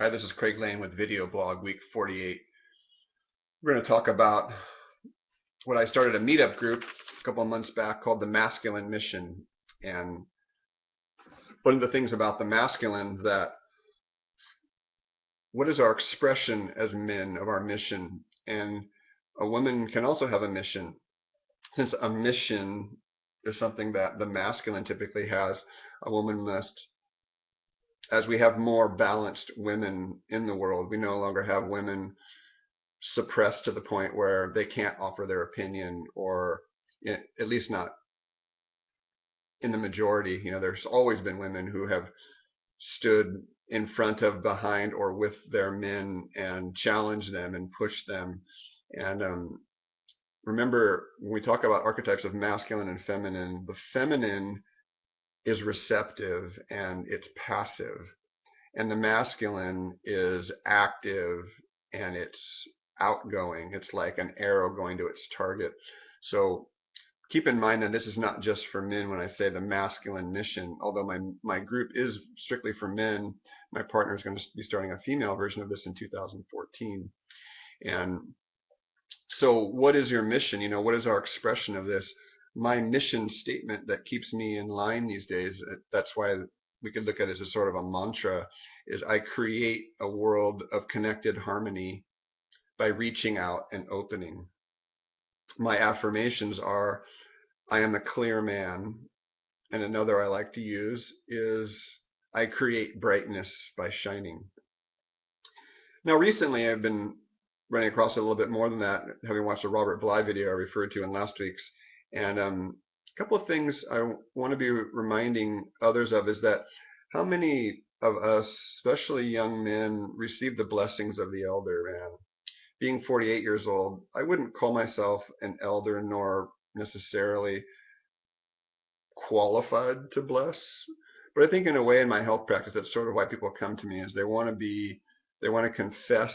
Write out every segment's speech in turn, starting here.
Hi, this is Craig Lane with Video Blog Week 48. We're going to talk about what I started a meetup group a couple of months back called the Masculine Mission. And one of the things about the masculine that what is our expression as men of our mission? And a woman can also have a mission. Since a mission is something that the masculine typically has, a woman must, as we have more balanced women in the world, we no longer have women suppressed to the point where they can't offer their opinion, or at least not in the majority. There's always been women who have stood in front of, behind, or with their men and challenged them and pushed them. And remember, when we talk about archetypes of masculine and feminine, the feminine is receptive and it's passive, and the masculine is active and it's outgoing. It's like an arrow going to its target. So keep in mind that this is not just for men when I say the masculine mission. Although my group is strictly for men, my partner is going to be starting a female version of this in 2014. And so what is your mission? What is our expression of this? My mission statement that keeps me in line these days, that's why we could look at it as a sort of a mantra, is I create a world of connected harmony by reaching out and opening. My affirmations are, I am a clear man. And another I like to use is, I create brightness by shining. Now, recently I've been running across it a little bit more than that, having watched the Robert Bly video I referred to in last week's. And a couple of things I want to be reminding others of is that how many of us, especially young men, receive the blessings of the elder. And being 48 years old, I wouldn't call myself an elder, nor necessarily qualified to bless. But I think in a way, in my health practice, that's sort of why people come to me, is they want to confess,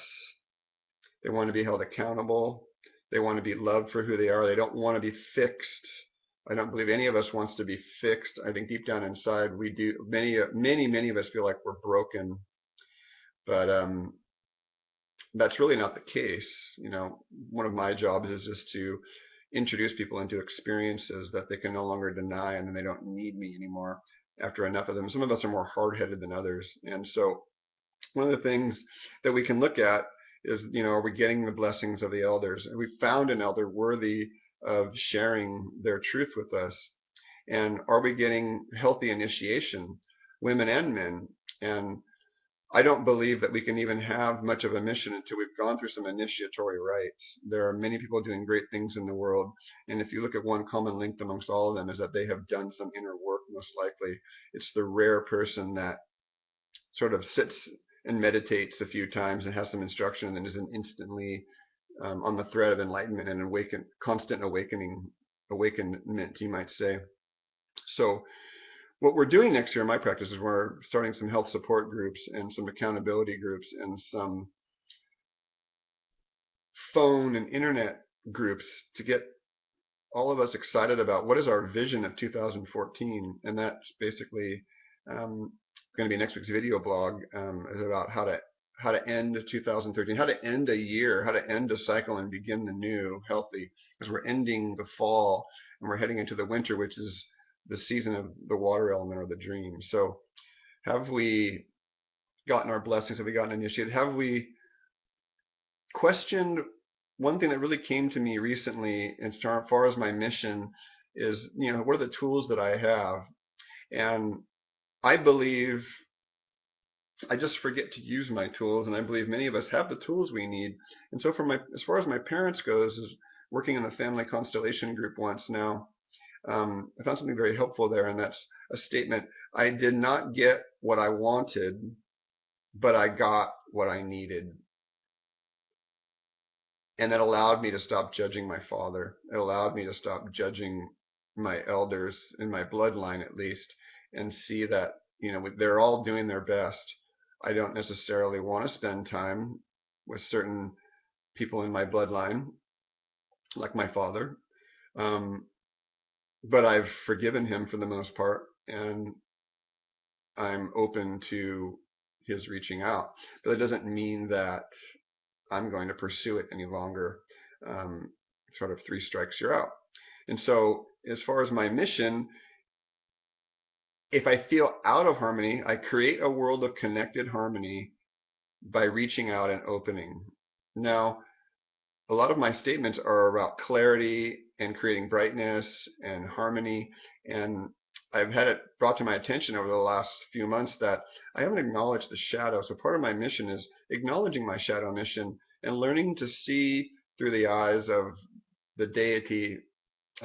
they want to be held accountable, they want to be loved for who they are. They don't want to be fixed. I don't believe any of us wants to be fixed. I think deep down inside we do. Many of us feel like we're broken, but that's really not the case. One of my jobs is just to introduce people into experiences that they can no longer deny, and then they don't need me anymore after enough of them. Some of us are more hard-headed than others, and so one of the things that we can look at is, are we getting the blessings of the elders? Have we found an elder worthy of sharing their truth with us? And are we getting healthy initiation, women and men? And I don't believe that we can even have much of a mission until we've gone through some initiatory rites. There are many people doing great things in the world, and if you look at one common link amongst all of them, is that they have done some inner work, most likely. It's the rare person that sort of sits and meditates a few times and has some instruction and then is instantly on the thread of enlightenment and constant awakenment, you might say. So what we're doing next year in my practice is we're starting some health support groups and some accountability groups and some phone and internet groups to get all of us excited about what is our vision of 2014. And that's basically going to be next week's video blog, is about how to end 2013, how to end a year, how to end a cycle and begin the new healthy, because we're ending the fall and we're heading into the winter, which is the season of the water element or the dream. So have we gotten our blessings? Have we gotten initiated? Have we questioned? One thing that really came to me recently, as far as my mission, is, what are the tools that I have? And I believe I just forget to use my tools, and I believe many of us have the tools we need. And so, as far as my parents goes, is working in the family constellation group once now, I found something very helpful there, and that's a statement: I did not get what I wanted, but I got what I needed. And that allowed me to stop judging my father. It allowed me to stop judging my elders in my bloodline, at least, and see that, they're all doing their best. I don't necessarily want to spend time with certain people in my bloodline, like my father, but I've forgiven him for the most part, and I'm open to his reaching out. But it doesn't mean that I'm going to pursue it any longer. Sort of 3 strikes, you're out. And so as far as my mission, if I feel out of harmony, I create a world of connected harmony by reaching out and opening. Now, a lot of my statements are about clarity and creating brightness and harmony. And I've had it brought to my attention over the last few months that I haven't acknowledged the shadow. So part of my mission is acknowledging my shadow mission and learning to see through the eyes of the deity.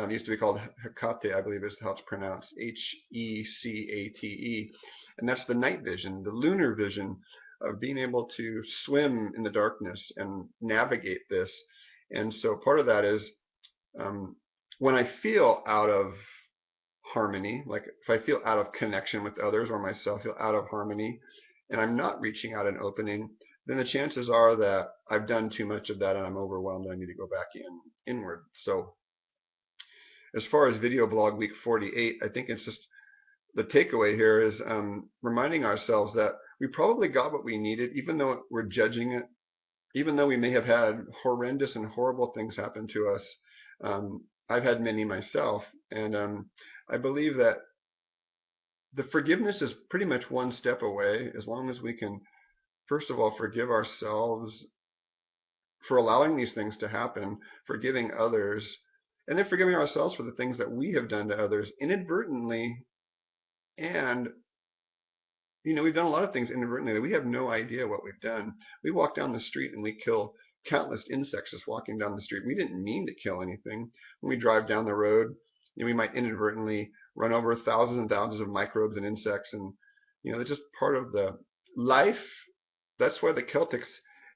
Used to be called Hecate, I believe is how it's pronounced, Hecate. And that's the night vision, the lunar vision of being able to swim in the darkness and navigate this. And so part of that is when I feel out of harmony, like if I feel out of connection with others or myself, feel out of harmony, and I'm not reaching out and opening, then the chances are that I've done too much of that and I'm overwhelmed and I need to go back inward. So as far as video blog week 48, I think it's just the takeaway here is reminding ourselves that we probably got what we needed, even though we're judging it, even though we may have had horrendous and horrible things happen to us. I've had many myself, and I believe that the forgiveness is pretty much one step away, as long as we can, first of all, forgive ourselves for allowing these things to happen, forgiving others, and then forgiving ourselves for the things that we have done to others inadvertently. And we've done a lot of things inadvertently that we have no idea what we've done. We walk down the street and we kill countless insects just walking down the street. We didn't mean to kill anything. When we drive down the road, we might inadvertently run over thousands and thousands of microbes and insects, and it's just part of the life. That's why the Celtics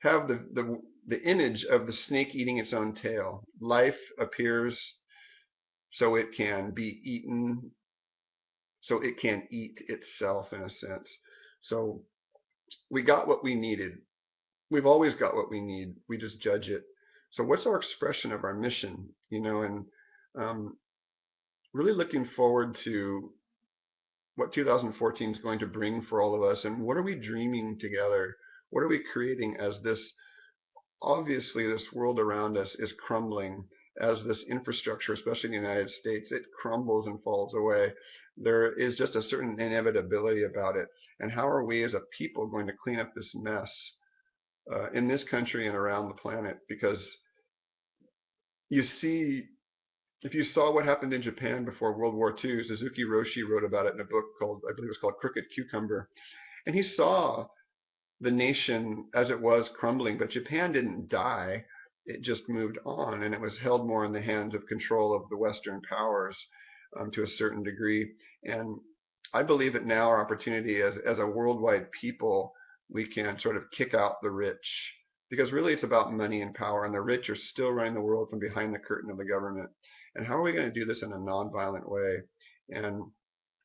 have the image of the snake eating its own tail. Life appears so it can be eaten, so it can eat itself in a sense. So we got what we needed. We've always got what we need. We just judge it. So what's our expression of our mission? And really looking forward to what 2014 is going to bring for all of us, and what are we dreaming together? What are we creating as this, obviously this world around us is crumbling, as this infrastructure, especially in the United States, it crumbles and falls away. There is just a certain inevitability about it. And how are we as a people going to clean up this mess in this country and around the planet? Because you see, if you saw what happened in Japan before World War II, Suzuki Roshi wrote about it in a book called, I believe it was called Crooked Cucumber. And he saw the nation as it was crumbling, but Japan didn't die. It just moved on, and it was held more in the hands of control of the Western powers to a certain degree. And I believe that now our opportunity as a worldwide people, we can sort of kick out the rich, because really it's about money and power, and the rich are still running the world from behind the curtain of the government. And how are we going to do this in a nonviolent way? And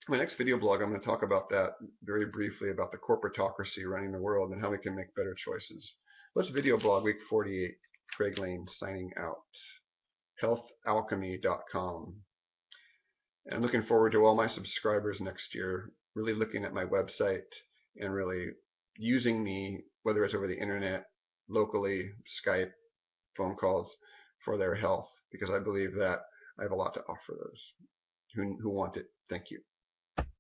my next video blog, I'm going to talk about that very briefly, about the corporatocracy running the world and how we can make better choices. Let's video blog week 48. Craig Lane signing out. Healthalchemy.com. And I'm looking forward to all my subscribers next year, really looking at my website and really using me, whether it's over the internet, locally, Skype, phone calls, for their health, because I believe that I have a lot to offer those who want it. Thank you.